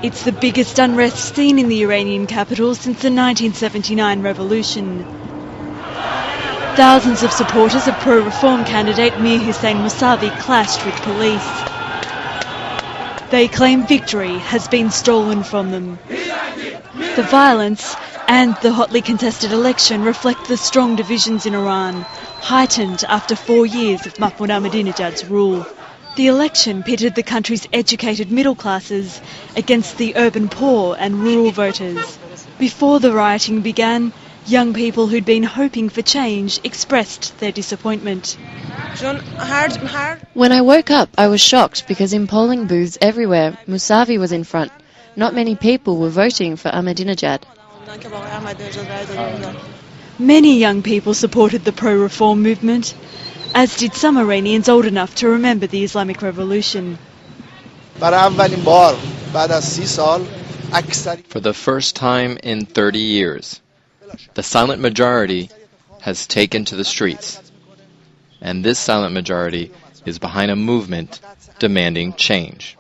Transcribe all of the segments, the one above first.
It's the biggest unrest seen in the Iranian capital since the 1979 revolution. Thousands of supporters of pro-reform candidate Mir Hussein Mousavi clashed with police. They claim victory has been stolen from them. The violence and the hotly contested election reflect the strong divisions in Iran, heightened after 4 years of Mahmoud Ahmadinejad's rule. The election pitted the country's educated middle classes against the urban poor and rural voters. Before the rioting began, young people who'd been hoping for change expressed their disappointment. When I woke up, I was shocked because in polling booths everywhere, Mousavi was in front. Not many people were voting for Ahmadinejad. Many young people supported the pro-reform movement, as did some Iranians old enough to remember the Islamic Revolution. For the first time in 30 years, the silent majority has taken to the streets. And this silent majority is behind a movement demanding change.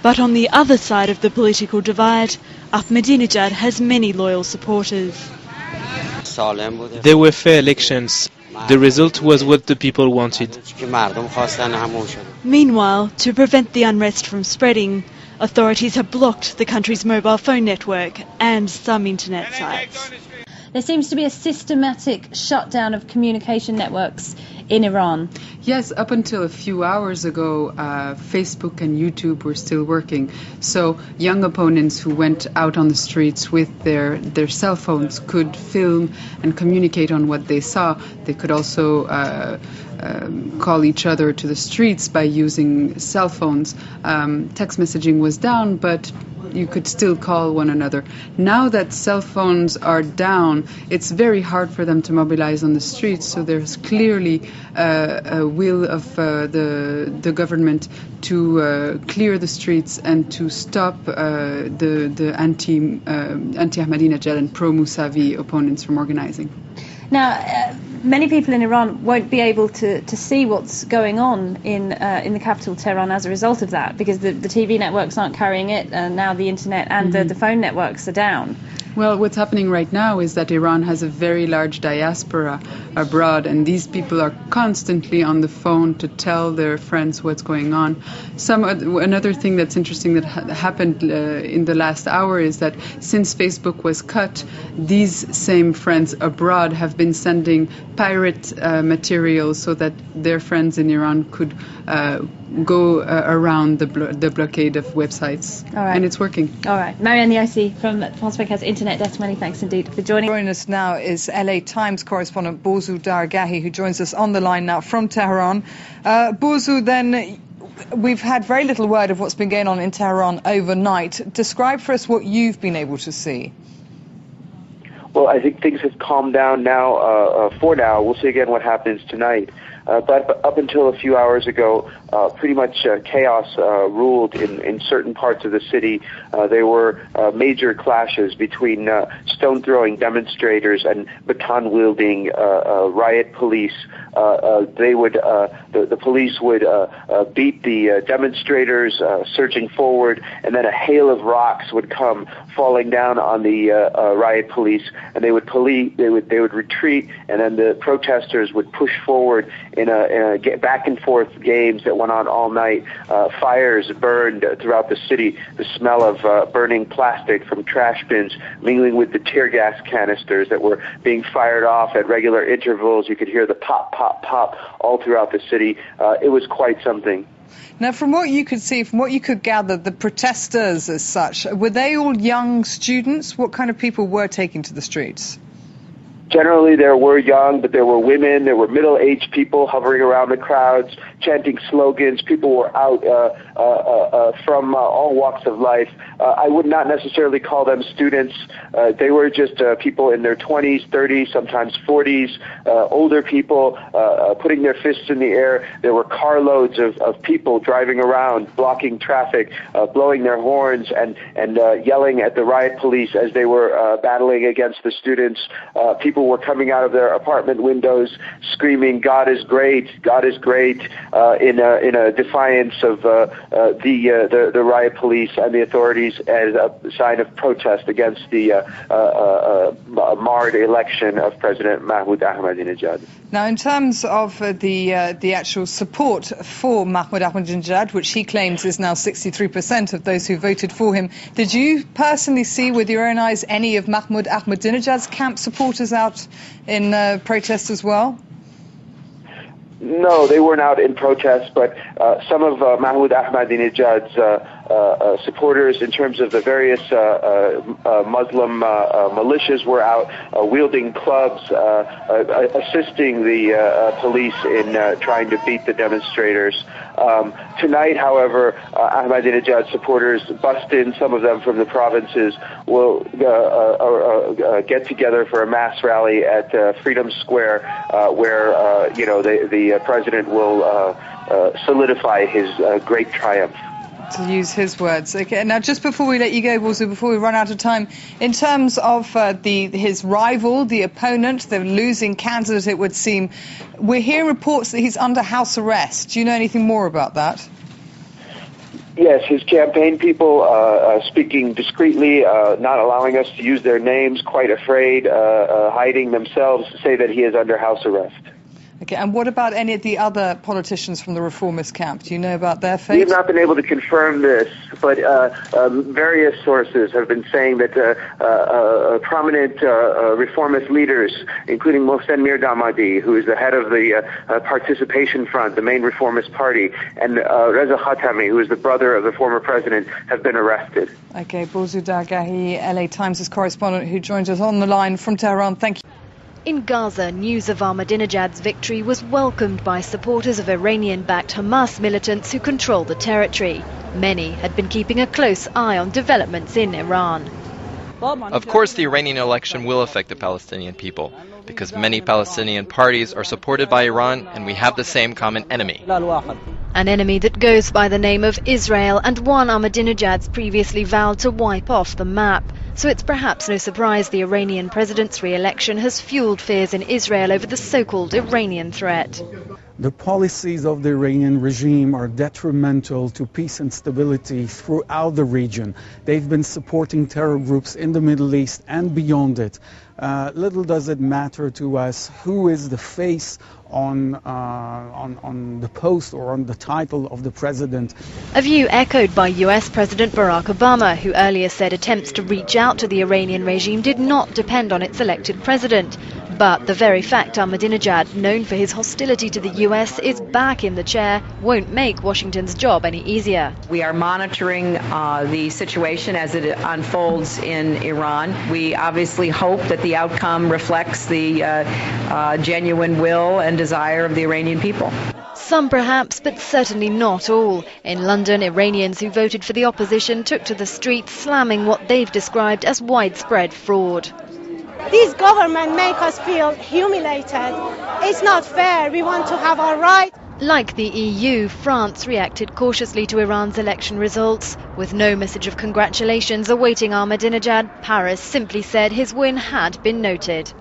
But on the other side of the political divide, Ahmadinejad has many loyal supporters. There were fair elections. The result was what the people wanted. Meanwhile, to prevent the unrest from spreading, authorities have blocked the country's mobile phone network and some internet sites. There seems to be a systematic shutdown of communication networks in Iran. Yes, up until a few hours ago, Facebook and YouTube were still working. So young opponents who went out on the streets with their cell phones could film and communicate on what they saw. They could also call each other to the streets by using cell phones. Text messaging was down, but you could still call one another. Now that cell phones are down, it's very hard for them to mobilize on the streets, so there's clearly a will of the government to clear the streets and to stop the anti-Ahmadinejad and pro-Mousavi opponents from organizing. Now, many people in Iran won't be able to see what's going on in the capital, Tehran, as a result of that, because the TV networks aren't carrying it, and now the internet and the phone networks are down. Well, what's happening right now is that Iran has a very large diaspora abroad, and these people are constantly on the phone to tell their friends what's going on. Another thing that's interesting that happened in the last hour is that since Facebook was cut, these same friends abroad have been sending pirate material so that their friends in Iran could go around the blockade of websites. All right. And it's working. All right. Marianne Niaisi from France 24's Internet Desk, many thanks indeed for joining. Joining us now is LA Times correspondent Bozu Dargahi, who joins us on the line now from Tehran. Bozu, then, we've had very little word of what's been going on in Tehran overnight. Describe for us what you've been able to see. Well, I think things have calmed down now, for now. We'll see again what happens tonight. But up until a few hours ago, pretty much chaos ruled in certain parts of the city. There were major clashes between stone-throwing demonstrators and baton-wielding riot police. The police would beat the demonstrators surging forward, and then a hail of rocks would come falling down on the riot police, and they would retreat, and then the protesters would push forward in a back and forth games that went on all night. Fires burned throughout the city. The smell of burning plastic from trash bins mingling with the tear gas canisters that were being fired off at regular intervals. You could hear the pop, pop, pop all throughout the city. It was quite something. Now, from what you could see, from what you could gather, the protesters as such, were they all young students? What kind of people were taking to the streets? Generally, there were young, but there were women, there were middle-aged people hovering around the crowds, chanting slogans. People were out from all walks of life. I would not necessarily call them students. They were just people in their 20s, 30s, sometimes 40s, older people putting their fists in the air. There were carloads of people driving around, blocking traffic, blowing their horns, and yelling at the riot police as they were battling against the students. People people were coming out of their apartment windows screaming, "God is great, God is great," in a defiance of the riot police and the authorities as a sign of protest against the marred election of President Mahmoud Ahmadinejad. Now, in terms of the actual support for Mahmoud Ahmadinejad, which he claims is now 63% of those who voted for him, did you personally see with your own eyes any of Mahmoud Ahmadinejad's camp supporters out in protest as well? No, they weren't out in protest, but some of Mahmoud Ahmadinejad's supporters, in terms of the various Muslim militias, were out wielding clubs, assisting the police in trying to beat the demonstrators. Tonight, however, Ahmadinejad supporters bust in, some of them from the provinces, will get together for a mass rally at Freedom Square, where the president will solidity his great triumph. To use his words. Okay. Now, just before we let you go, Bozu, before we run out of time, in terms of his rival, the opponent, the losing candidate, it would seem, we're hearing reports that he's under house arrest. Do you know anything more about that? Yes, his campaign people speaking discreetly, not allowing us to use their names, quite afraid, hiding themselves, say that he is under house arrest. Okay, and what about any of the other politicians from the reformist camp? Do you know about their fate? We have not been able to confirm this, but various sources have been saying that prominent reformist leaders, including Mohsen Mirdamadi, who is the head of the Participation Front, the main reformist party, and Reza Khatami, who is the brother of the former president, have been arrested. Okay, Bozu Dargahi, LA Times' correspondent, who joins us on the line from Tehran. Thank you. In Gaza, news of Ahmadinejad's victory was welcomed by supporters of Iranian-backed Hamas militants who control the territory. Many had been keeping a close eye on developments in Iran. Of course, the Iranian election will affect the Palestinian people, because many Palestinian parties are supported by Iran, and we have the same common enemy. An enemy that goes by the name of Israel, and one Ahmadinejad's previously vowed to wipe off the map. So it's perhaps no surprise the Iranian president's re-election has fueled fears in Israel over the so-called Iranian threat. The policies of the Iranian regime are detrimental to peace and stability throughout the region. They've been supporting terror groups in the Middle East and beyond it. Little does it matter to us who is the face on the post or on the title of the president. A view echoed by US President Barack Obama, who earlier said attempts to reach out to the Iranian regime did not depend on its elected president. But the very fact Ahmadinejad, known for his hostility to the US, is back in the chair won't make Washington's job any easier. We are monitoring the situation as it unfolds in Iran. We obviously hope that the outcome reflects the genuine will and desire of the Iranian people. Some perhaps, but certainly not all. In London, Iranians who voted for the opposition took to the streets, slamming what they've described as widespread fraud. This government make us feel humiliated. It's not fair. We want to have our right. Like the EU, France reacted cautiously to Iran's election results. With no message of congratulations awaiting Ahmadinejad, Paris simply said his win had been noted.